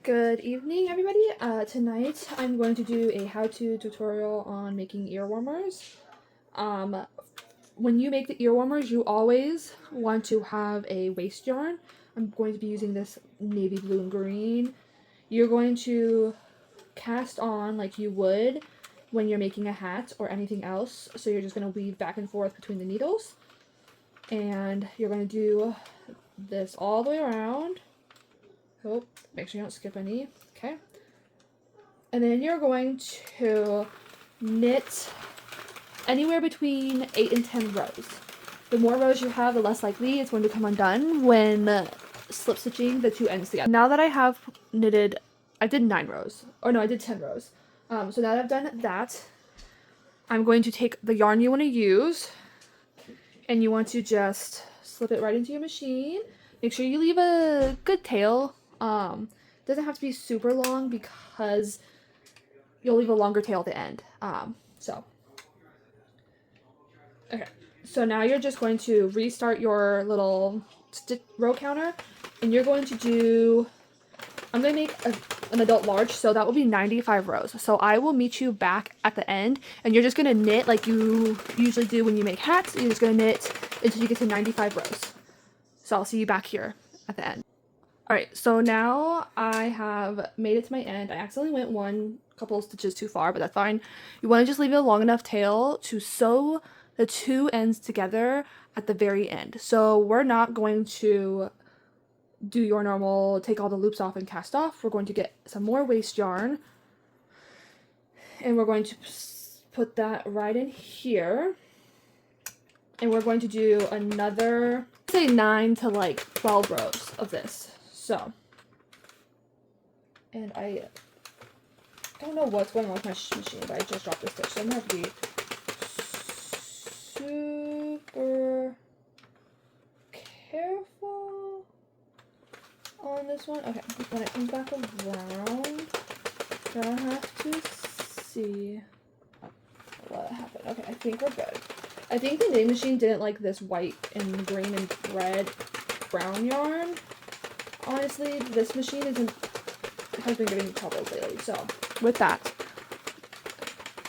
Good evening, everybody. Tonight I'm going to do a how-to tutorial on making ear warmers. When you make the ear warmers, you always want to have a waste yarn. I'm going to be using this navy blue and green. You're going to cast on like you would when you're making a hat or anything else. So you're just going to weave back and forth between the needles. And you're going to do this all the way around. Oh, make sure you don't skip any. Okay. And then you're going to knit anywhere between 8 and 10 rows. The more rows you have, the less likely it's going to come undone when slip stitching the two ends together. Now that I have knitted, I did 9 rows. Or no, I did 10 rows. So now that I've done that, I'm going to take the yarn you want to use, and you want to just slip it right into your machine. Make sure you leave a good tail. Doesn't have to be super long because you'll leave a longer tail at the end. Okay. So now you're just going to restart your little row counter, and you're going to do, I'm going to make an adult large, so that will be 95 rows. So I will meet you back at the end, and you're just going to knit like you usually do when you make hats. You're just going to knit until you get to 95 rows. So I'll see you back here at the end. Alright, so now I have made it to my end. I accidentally went one couple stitches too far, but that's fine. You want to just leave a long enough tail to sew the two ends together at the very end. So we're not going to do your normal take all the loops off and cast off. We're going to get some more waste yarn, and we're going to put that right in here, and we're going to do another, say 9 to like 12 rows of this. So, and I don't know what's going on with my machine, but I just dropped a stitch, so I'm going to have to be super careful on this one. Okay, when it comes back around, gonna have to see what happened. Okay, I think we're good. I think the knitting machine didn't like this white and green and red brown yarn. Honestly, this machine has been giving troubles lately, so with that.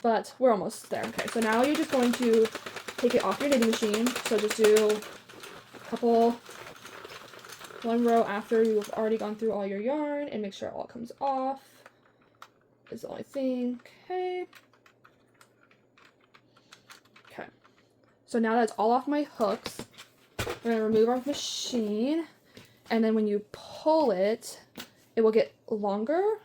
But we're almost there. Okay, so now you're just going to take it off your knitting machine. So just do one row after you've already gone through all your yarn, and make sure it all comes off. Is the only thing. Okay. Okay. So now that's all off my hooks, we're gonna remove our machine. And then when you pull it, it will get longer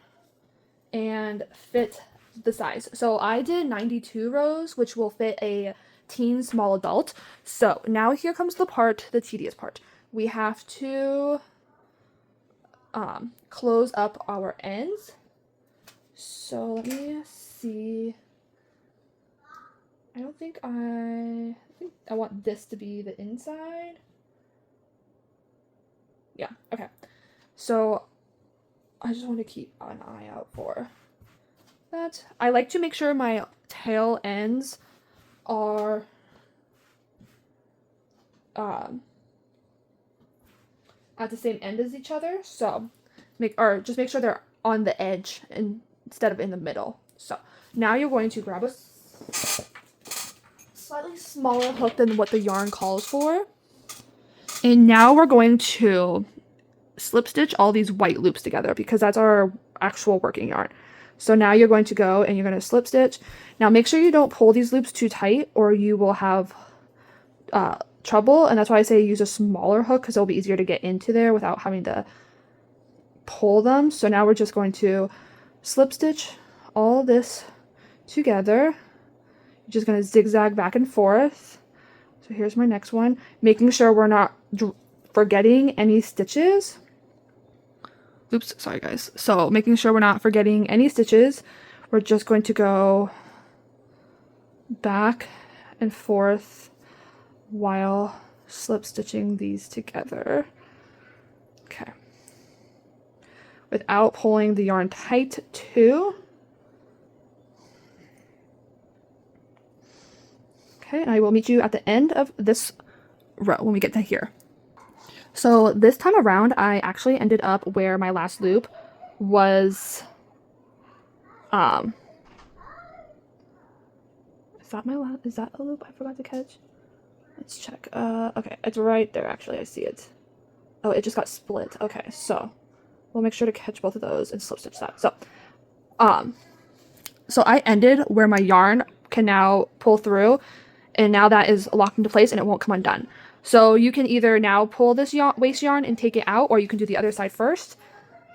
and fit the size. So I did 92 rows, which will fit a teen small adult. So now here comes the tedious part. We have to close up our ends. So let me see. I think I want this to be the inside. Yeah, okay. So I just want to keep an eye out for that. I like to make sure my tail ends are at the same end as each other. So just make sure they're on the edge instead of in the middle. So now you're going to grab a slightly smaller hook than what the yarn calls for. And now we're going to slip stitch all these white loops together because that's our actual working yarn. So now you're going to go and you're going to slip stitch. Now make sure you don't pull these loops too tight or you will have trouble. And that's why I say use a smaller hook because it'll be easier to get into there without having to pull them. So now we're just going to slip stitch all this together. You're just going to zigzag back and forth. So here's my next one, making sure we're not forgetting any stitches. Oops, sorry guys. So making sure we're not forgetting any stitches. We're just going to go back and forth while slip stitching these together. Okay. Without pulling the yarn tight too. Okay, and I will meet you at the end of this row when we get to here. So this time around, I actually ended up where my last loop was, is that a loop I forgot to catch? Let's check. Okay, it's right there actually, I see it. Oh, it just got split. Okay, so we'll make sure to catch both of those and slip stitch that. So I ended where my yarn can now pull through, and now that is locked into place and it won't come undone. So you can either now pull this waste yarn and take it out, or you can do the other side first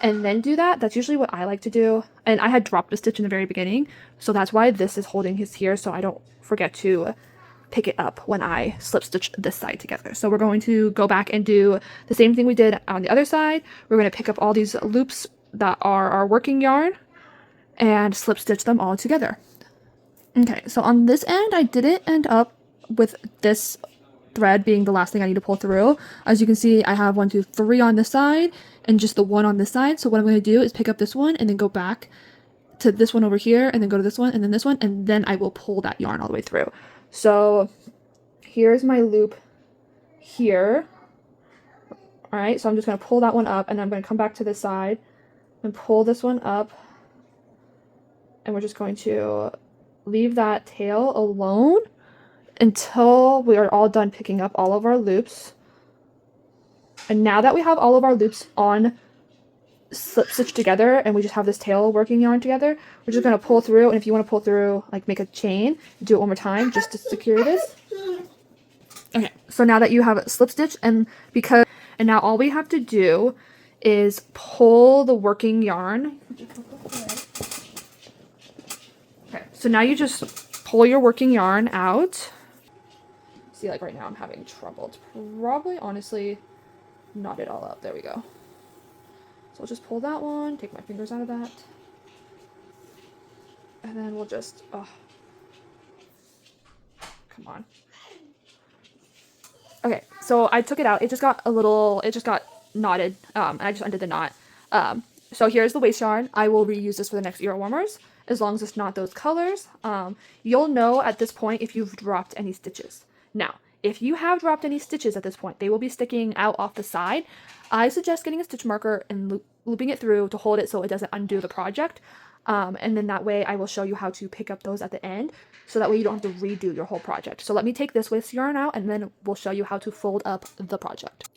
and then do that. That's usually what I like to do. And I had dropped a stitch in the very beginning, so that's why this is holding his here, so I don't forget to pick it up when I slip stitch this side together. So we're going to go back and do the same thing we did on the other side. We're going to pick up all these loops that are our working yarn and slip stitch them all together. Okay, so on this end, I didn't end up with this thread being the last thing I need to pull through. As you can see, I have 1, 2, 3 on this side and just the one on this side. So what I'm going to do is pick up this one and then go back to this one over here and then go to this one and then this one, and then I will pull that yarn all the way through. So here's my loop here. All right, so I'm just going to pull that one up, and I'm going to come back to this side and pull this one up, and we're just going to leave that tail alone until we are all done picking up all of our loops. And now that we have all of our loops on slip stitch together and we just have this tail working yarn together, we're just going to pull through. And if you want to pull through, like make a chain, do it one more time just to secure this. Okay, so now that you have slip stitch, and now all we have to do is pull the working yarn. Okay, so now you just pull your working yarn out. See, like right now I'm having trouble. It's probably honestly knot it all up. There we go. So I'll just pull that one, take my fingers out of that, and then we'll just, come on. Okay, so I took it out. It just got knotted, and I just undid the knot. So here's the waste yarn. I will reuse this for the next ear warmers, as long as it's not those colors. You'll know at this point if you've dropped any stitches. Now, if you have dropped any stitches at this point, they will be sticking out off the side. I suggest getting a stitch marker and looping it through to hold it so it doesn't undo the project. And then that way I will show you how to pick up those at the end, so that way you don't have to redo your whole project. So let me take this waste yarn out, and then we'll show you how to fold up the project.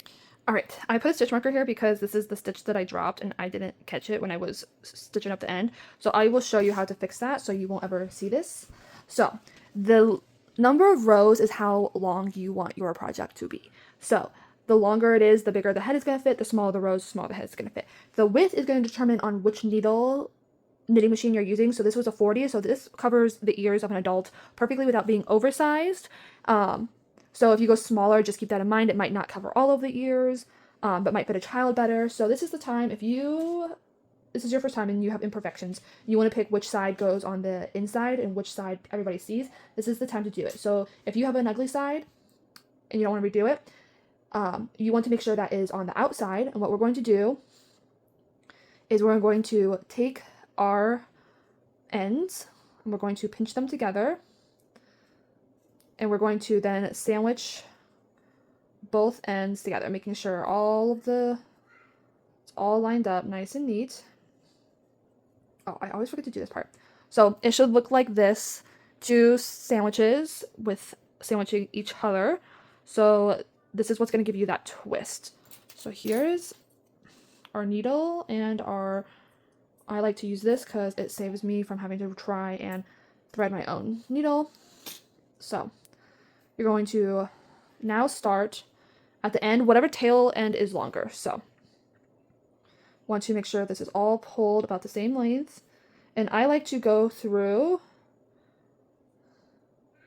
Alright, I put a stitch marker here because this is the stitch that I dropped and I didn't catch it when I was stitching up the end. So I will show you how to fix that so you won't ever see this. So the number of rows is how long you want your project to be. So the longer it is, the bigger the head is going to fit. The smaller the rows, the smaller the head is going to fit. The width is going to determine on which knitting machine you're using. So this was a 40, so this covers the ears of an adult perfectly without being oversized. So if you go smaller, just keep that in mind. It might not cover all of the ears, but might fit a child better. So this is the time, if this is your first time and you have imperfections, you want to pick which side goes on the inside and which side everybody sees, this is the time to do it. So if you have an ugly side and you don't want to redo it, you want to make sure that is on the outside. And what we're going to do is we're going to take our ends and we're going to pinch them together, and we're going to then sandwich both ends together, making sure it's all lined up nice and neat. Oh, I always forget to do this part. So it should look like this, 2 sandwiches with sandwiching each other. So this is what's going to give you that twist. So here's our needle and I like to use this because it saves me from having to try and thread my own needle. So you're going to now start at the end, whatever tail end is longer. So want to make sure this is all pulled about the same length. And I like to go through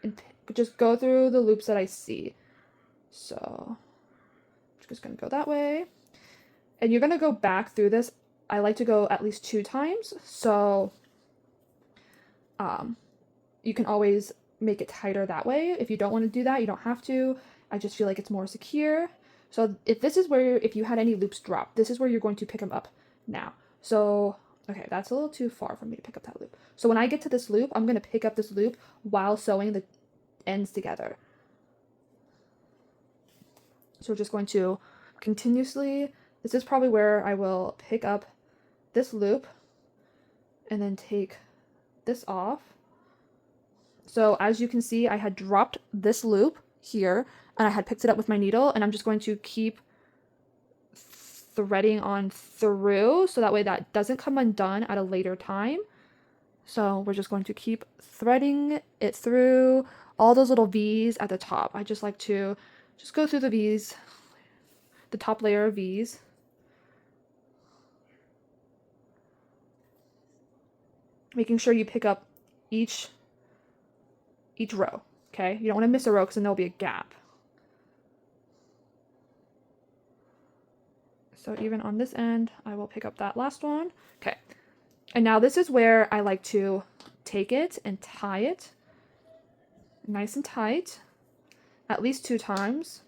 and just go through the loops that I see. So I'm just going to go that way. And you're going to go back through this. I like to go at least 2 times. So you can always make it tighter that way. If you don't want to do that, you don't have to. I just feel like it's more secure. So if you had any loops drop, this is where you're going to pick them up now. So, okay, that's a little too far for me to pick up that loop. So when I get to this loop, I'm going to pick up this loop while sewing the ends together. So we're just going to continuously, this is probably where I will pick up this loop and then take this off. So as you can see, I had dropped this loop here and I had picked it up with my needle, and I'm just going to keep threading on through so that way that doesn't come undone at a later time. So we're just going to keep threading it through all those little V's at the top. I just like to just go through the V's, the top layer of V's. Making sure you pick up each row, okay? You don't want to miss a row because then there'll be a gap. So even on this end, I will pick up that last one. Okay. And now this is where I like to take it and tie it nice and tight, at least 2 times.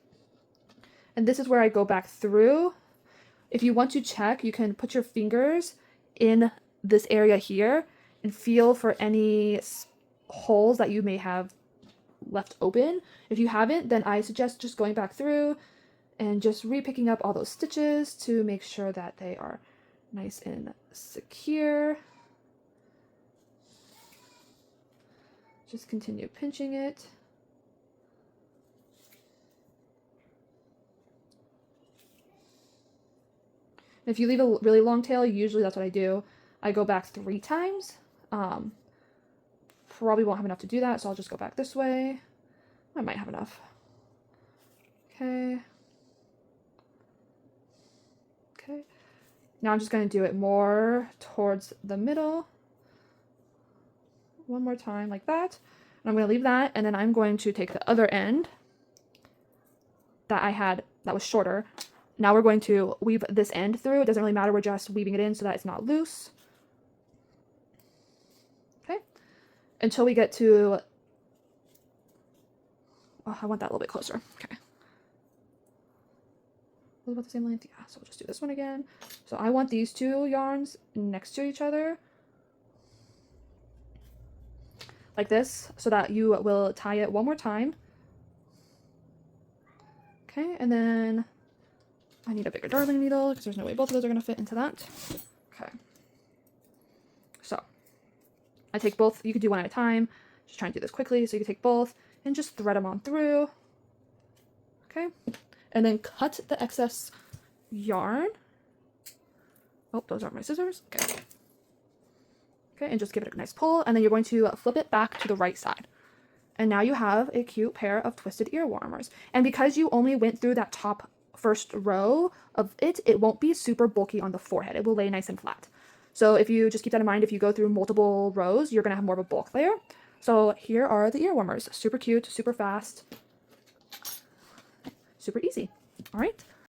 And this is where I go back through. If you want to check, you can put your fingers in this area here and feel for any holes that you may have left open. If you haven't, then I suggest just going back through and just re-picking up all those stitches to make sure that they are nice and secure. Just continue pinching it. If you leave a really long tail, usually that's what I do. I go back 3 times. Probably won't have enough to do that, so I'll just go back this way. I might have enough. Okay. Okay. Now I'm just going to do it more towards the middle. One more time like that. And I'm going to leave that, and then I'm going to take the other end that I had that was shorter. Now we're going to weave this end through. It doesn't really matter, we're just weaving it in so that it's not loose. Okay. Until we get to, oh, I want that a little bit closer. Okay. About the same length? Yeah, so we'll just do this one again. So I want these 2 yarns next to each other like this, so that you will tie it one more time. Okay, and then I need a bigger darling needle because there's no way both of those are going to fit into that. Okay, so I take both. You could do one at a time. Just trying to do this quickly, so you can take both and just thread them on through. Okay. And then cut the excess yarn. Oh, those aren't my scissors. Okay. Okay, and just give it a nice pull, and then you're going to flip it back to the right side. And now you have a cute pair of twisted ear warmers. And because you only went through that top first row of it, it won't be super bulky on the forehead. It will lay nice and flat. So if you just keep that in mind, if you go through multiple rows, you're going to have more of a bulk layer. So here are the ear warmers. Super cute, super fast. Super easy. All right.